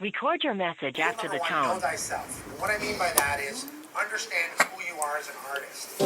Record your message after the tone. Know thyself. What I mean by that is understand who you are as an artist.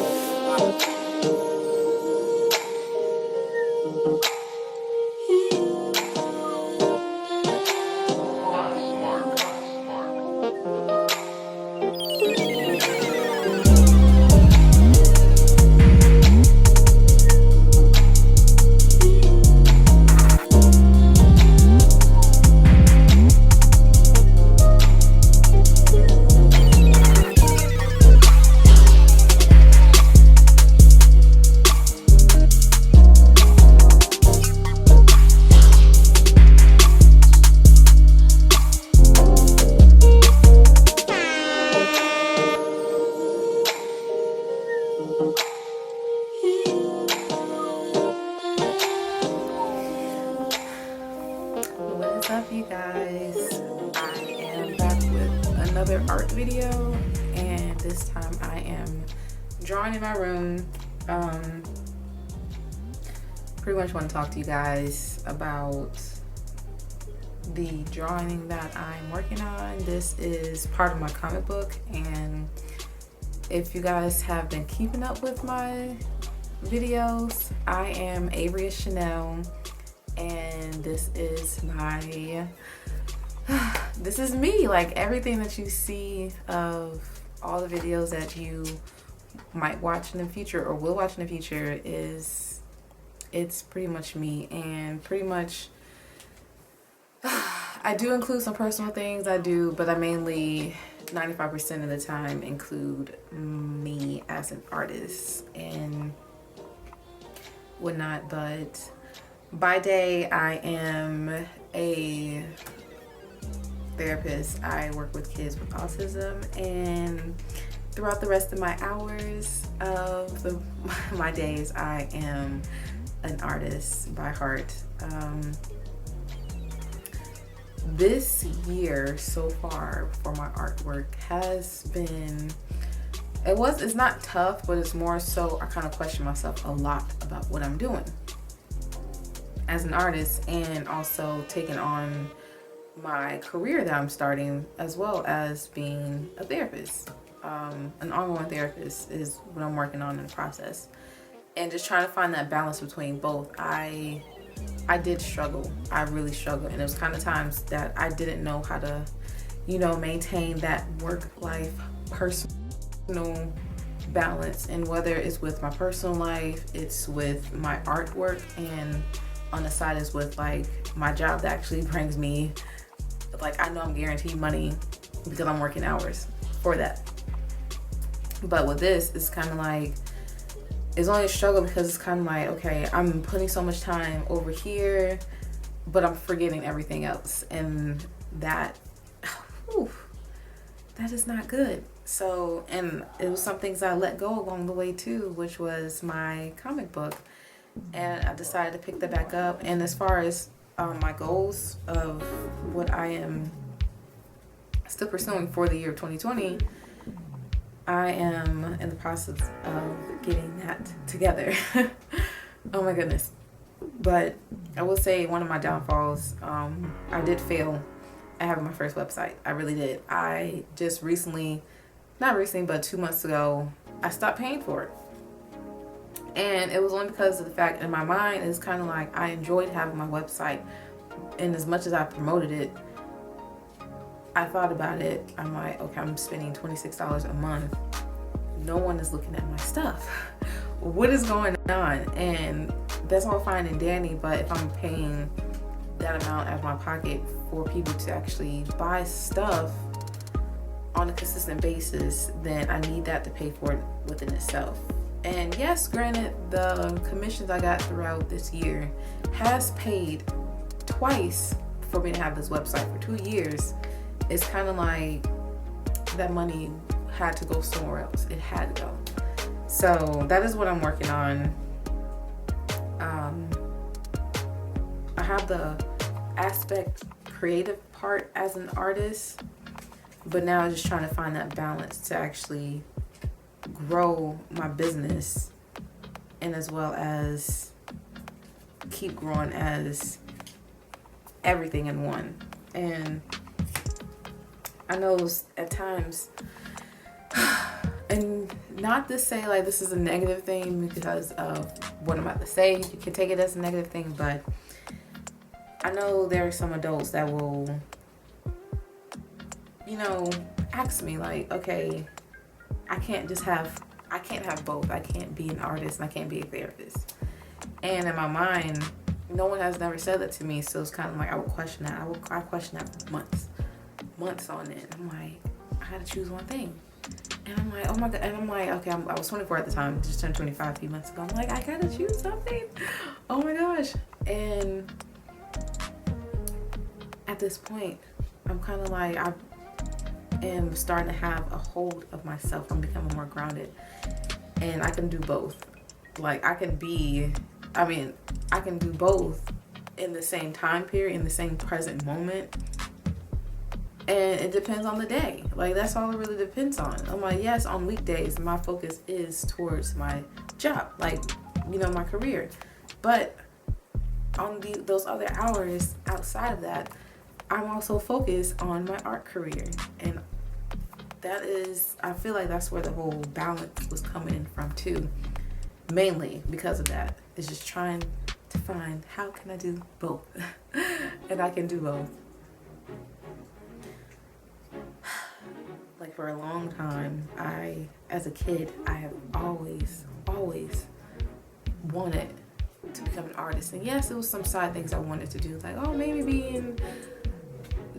What's up, you guys? I am back with another art video, and this time I am drawing in my room. Pretty much want to talk to you guys about the drawing that I'm working on. This is part of my comic book, and if you guys have been keeping up with my videos, I am Averia Chanel, and this is me. Like, everything that you see of all the videos that you might watch in the future or will watch in the future it's pretty much me. And pretty much I do include some personal things, but I mainly 95% of the time include me as an artist and whatnot. But by day, I am a therapist. I work with kids with autism, and throughout the rest of my hours of my days, I am an artist by heart. This year so far for my artwork has been, it's not tough, but it's more so I kind of question myself a lot about what I'm doing as an artist, and also taking on my career that I'm starting, as well as being a therapist. An ongoing therapist is what I'm working on in the process, and just trying to find that balance between both. I did struggle. I really struggled, and it was kind of times that I didn't know how to, maintain that work-life, personal balance. And whether it's with my personal life, it's with my artwork, and on the side is with like my job that actually brings me, like, I know I'm guaranteed money because I'm working hours for that. But with this, it's kind of like, it's only a struggle because it's kind of like, okay, I'm putting so much time over here, but I'm forgetting everything else, and that is not good. So, and it was some things I let go along the way too, which was my comic book, and I decided to pick that back up. And as far as my goals of what I am still pursuing for the year of 2020, I am in the process of getting that together. Oh my goodness. But I will say one of my downfalls, I did fail at having my first website. I really did. I just not recently, but 2 months ago, I stopped paying for it. And it was only because of the fact in my mind, it's kind of like I enjoyed having my website. And as much as I promoted it, I thought about it. I'm like, okay, I'm spending $26 a month. No one is looking at my stuff. What is going on? And that's all fine and dandy, but if I'm paying that amount out of my pocket for people to actually buy stuff on a consistent basis, then I need that to pay for it within itself. And yes, granted, the commissions I got throughout this year has paid twice for me to have this website for 2 years. It's kind of like that money had to go somewhere else. It had to go. So that is what I'm working on. I have the creative part as an artist, but now I'm just trying to find that balance to actually grow my business, and as well as keep growing as everything in one. And I know at times, and not to say like this is a negative thing because of what I'm about to say. You can take it as a negative thing, but I know there are some adults that will, you know, ask me like, okay, I can't have both. I can't be an artist and I can't be a therapist. And in my mind, no one has never said that to me, so it's kind of like I would question that. I question that for months on end. I'm like, I had to choose one thing. And I'm like, oh my God. And I'm like, okay, I was 24 at the time, just turned 25 a few months ago. I'm like, I gotta choose something. Oh my gosh. And at this point, I'm kind of like, I am starting to have a hold of myself. I'm becoming more grounded. And I can do both. Like, I can do both in the same time period, in the same present moment. And it depends on the day. Like, that's all it really depends on. I'm like, yes, on weekdays, my focus is towards my job, like, you know, my career. But on those other hours outside of that, I'm also focused on my art career. And I feel like that's where the whole balance was coming in from too. Mainly because of that. It's just trying to find how can I do both. And I can do both. Like, for a long time, as a kid, I have always wanted to become an artist. And yes, it was some side things I wanted to do. Like, oh, maybe being,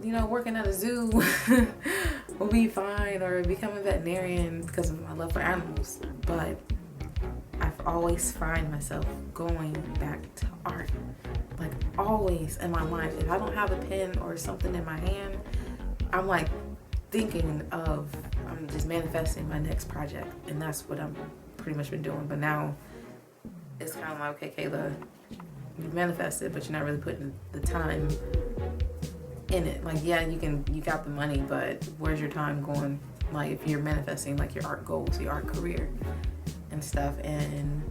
you know, working at a zoo will be fine, or become a veterinarian because of my love for animals. But I've always find myself going back to art. Like, always in my mind. If I don't have a pen or something in my hand, I'm like I'm just manifesting my next project. And that's what I'm pretty much been doing. But now it's kind of like, okay, Kayla, you manifested, but you're not really putting the time in it. Like, yeah, you got the money, but where's your time going? Like, if you're manifesting like your art goals, your art career and stuff. And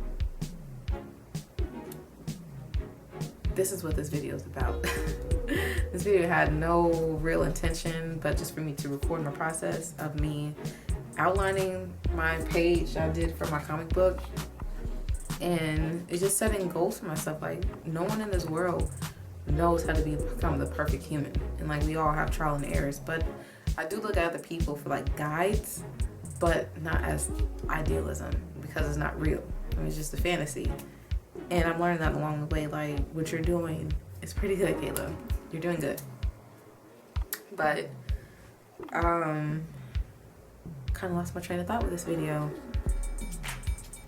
this is what this video is about. This video had no real intention, but just for me to record my process of me outlining my page I did for my comic book. And it's just setting goals for myself. Like, no one in this world knows how to become the perfect human. And like, we all have trial and errors, but I do look at other people for like guides, but not as idealism, because it's not real. I mean, it's just a fantasy. And I'm learning that along the way. Like, what you're doing is pretty good, Kayla. You're doing good. But kind of lost my train of thought with this video.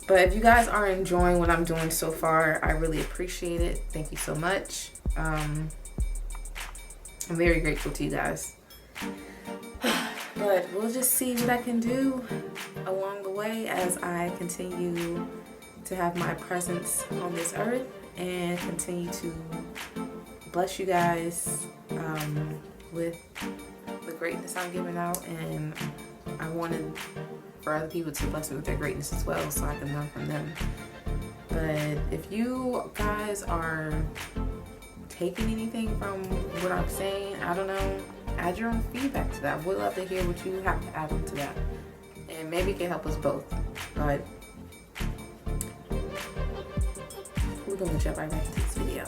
But if you guys are enjoying what I'm doing so far, I really appreciate it. Thank you so much. I'm very grateful to you guys. But we'll just see what I can do along the way as I continue to have my presence on this earth and continue to bless you guys with the greatness I'm giving out. And I wanted for other people to bless me with their greatness as well, so I can learn from them. But if you guys are taking anything from what I'm saying, I don't know, add your own feedback to that. We'd love to hear what you have to add on to that, and maybe it can help us both. But we're gonna jump right back to this video.